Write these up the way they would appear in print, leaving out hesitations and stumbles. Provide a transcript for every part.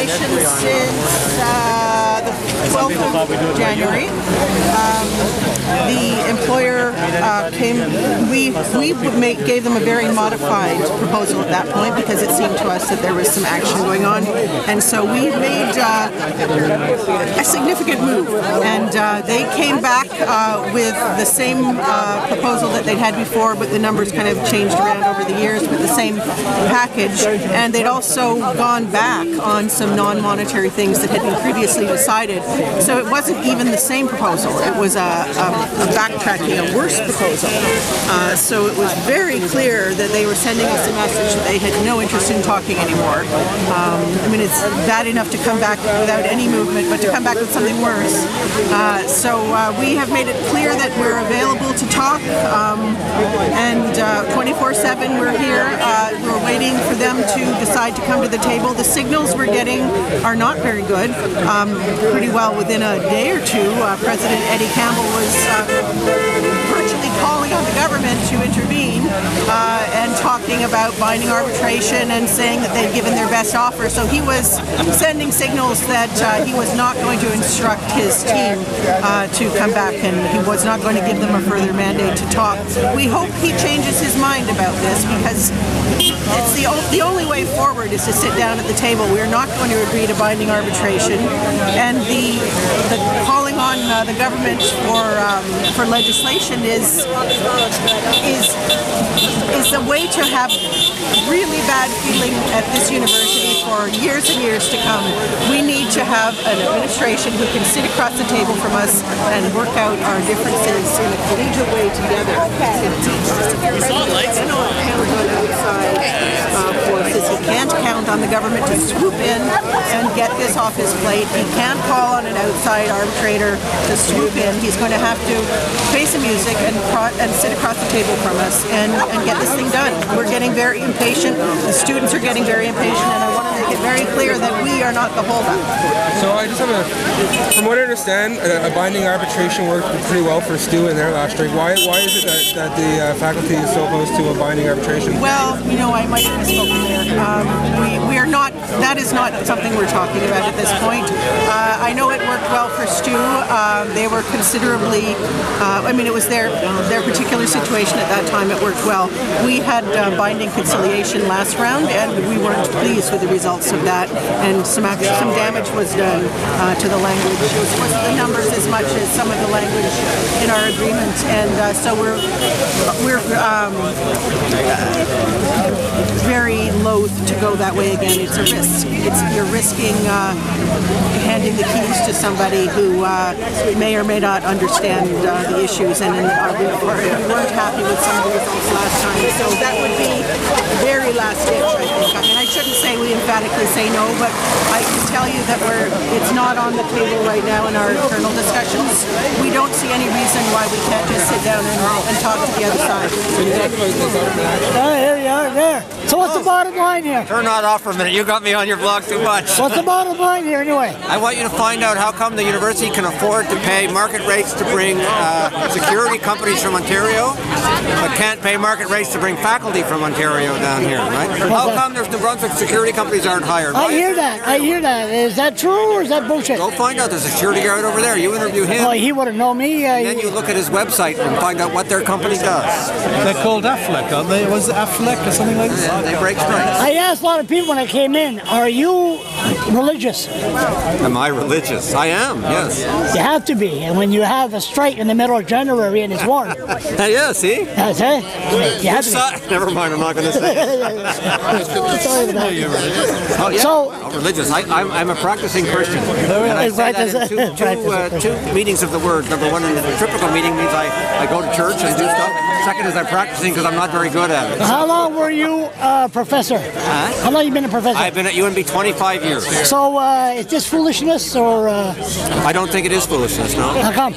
cancellation since the 12th of January. The employer gave them a very modified proposal at that point because it seemed to us that there was some action going on, and so we made a significant move, and they came back with the same proposal that they'd had before, but the numbers kind of changed around over the years with the same package, and they'd also gone back on some non-monetary things that had been previously decided. So it wasn't even the same proposal. It was a backtracking, a worse proposal. So it was very clear that they were sending us a message that they had no interest in talking anymore. I mean, it's bad enough to come back without any movement, but to come back with something worse. So we have made it clear that we're available to talk, and 24/7 we're here. We're waiting for them to decide to come to the table. The signals we're getting are not very good. Pretty well within a day or two, President Eddie Campbell was virtually calling on the government to intervene and talking about binding arbitration and saying that they'd given their best offer. So he was sending signals that he was not going to instruct his team to come back, and he was not going to give them a further mandate to talk. We hope he changes his mind about this, because it's the only way forward is to sit down at the table. We're not going to agree to binding arbitration, and the calling on the government for legislation is a way to have really bad feeling at this university for years and years to come. We need to have an administration who can sit across the table from us and work out our differences in a collegiate way together. He can't count on the government to swoop in and get this off his plate. He can't call on an outside arbitrator to swoop in. He's going to have to face the music and sit across the table from us and get this thing done. We're getting very impatient. The students are getting very impatient, and I want to make it very clear that we are not the holdup. So I just have from what I understand, a binding arbitration worked pretty well for Stu in their last strike. Why is it that the faculty is so opposed to a binding arbitration? Well, you know, I might have misspoken there. We are not. That is not something we're talking about at this point. I know it worked well for Stu. They were considerably. I mean, it was their particular situation at that time. It worked well. We had binding conciliation last round, and we weren't pleased with the results of that. And some damage was done to the language. It wasn't the numbers as much as some of the language in our agreement, and so we're very loath to go that way again. It's a risk. You're risking handing the keys to somebody who may or may not understand the issues, and we weren't happy with some of the results last time. So that would be very last ditch, I think. I mean, I shouldn't say we emphatically say no, but I can tell you that it's not on the table right now in our internal discussions. We don't see any reason why we can't just sit down and talk to the other side. Here you are, there. So what's the bottom line here? Turn that off for a minute. You got me on your blog too much. What's the bottom line here anyway? I want you to find out how come the university can afford to pay market rates to bring security companies from Ontario, but can't pay market rates to bring faculty from Ontario down here, right? How come there's New Brunswick security companies aren't hired? I hear that. Is that true or is that bullshit? Go find out. There's a security guard over there. You interview him. Well, he wouldn't know me. And then you look at his website and find out what their company does. They're called AFLEC, aren't they? Was it AFLEC or something like that? Yeah, they break strikes. I asked a lot of people when I came in, are you religious? Am I religious? I am, yes. You have to be. And when you have a strike in the middle of January and it's warm. Yeah, see? That's it. You have to be. Never mind, I'm not going to say it. Sorry about that. Oh, yeah. So, religious. I'm a practicing Christian. And I say that in two meanings of the word. Number one, in the typical meaning means I go to church and do stuff. Second is I'm practicing because I'm not very good at it. How long were you a professor? How long have you been a professor? I've been at UNB 25 years. So is this foolishness or? I don't think it is foolishness, no. How come?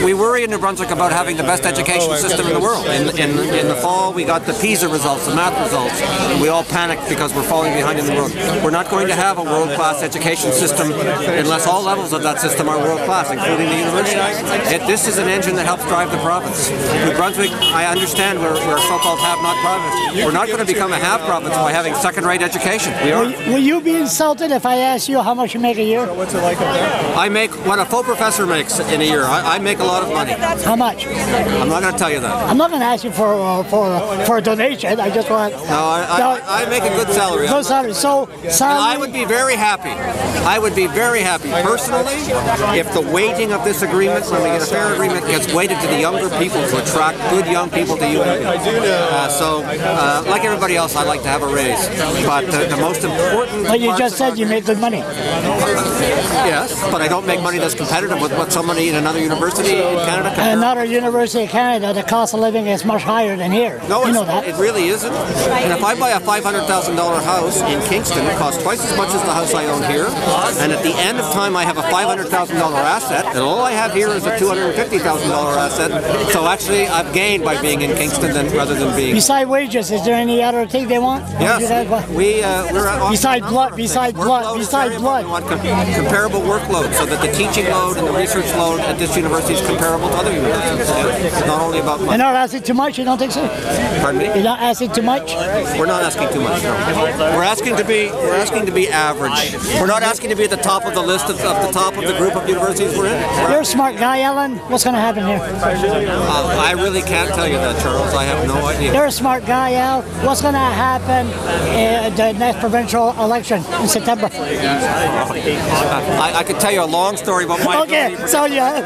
We worry in New Brunswick about having the best education system in the world. In the fall, we got the PISA results, the math results, and we all panicked because we're falling behind in the world. We're not going to have a world-class education system unless all levels of that system are world-class, including the university. This is an engine that helps drive the province. province. New Brunswick, I understand we're a so-called have-not province. We're not going to become a have province by having second-rate education. We are. Will you be insulted if I ask you how much you make a year? What's it like up there? I make what a full professor makes in a year. I make a lot of money. How much? I'm not going to tell you that. I'm not going to ask you for a donation. I just want. I make a good salary. Good salary. So salary. I would be very happy. I would be very happy personally if the weighting of this agreement, when we get a fair agreement, gets weighted to the younger people to attract good young people to UNB. Like everybody else, I'd like to have a raise. But the most important. But you just said you make good money. Yes, but I don't make money that's competitive with what somebody in another university in Canada can. Another university in Canada, the cost of living is much higher than here. No, you know that. It really isn't. And if I buy a $500,000 house in Kingston, it costs twice as much as the house I own here. And at the end of time, I have a $500,000 asset, and all I have here is a $250,000 asset. So actually, I've gained by being in Kingston rather than being. Besides wages, is there any other thing they want? Yes, we're besides blood. We want comparable workload, so that the teaching load and the research load at this university is comparable to other universities. It's not only about money. You're not asking too much. You don't think so? Pardon me? You're not asking too much. We're not asking too much. No. We're asking to be average. We're not asking to be at the top of the list of the top of the group of universities we're in. You're a smart guy, Alan. What's going to happen here? I really can't tell you that, Charles. I have no idea. You're a smart guy, Al. What's going to happen in the next provincial election in September? I could tell you a long story about my. Okay, so yeah.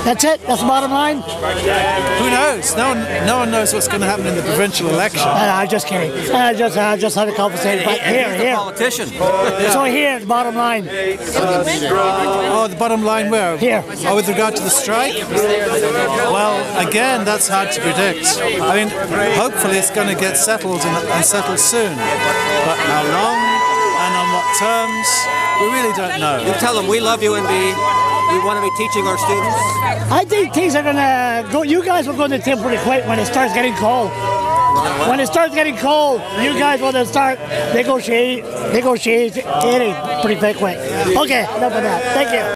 That's it? That's the bottom line? Who knows? No one knows what's going to happen in the provincial election. I'm just kidding. I just had a conversation. But here. Politician. So here, the bottom line. Oh, the bottom line where? Here. Oh, with regard to the strike? Well, again, that's hard to predict. I mean, hopefully it's going to get settled and settled soon. But how long and on what terms, we really don't know. You tell them we love UNB. We want to be teaching our students. I think things are going to go. You guys will go to tip pretty quick when it starts getting cold. When it starts getting cold, you guys want to start negotiating pretty quick. Okay, enough of that. Thank you.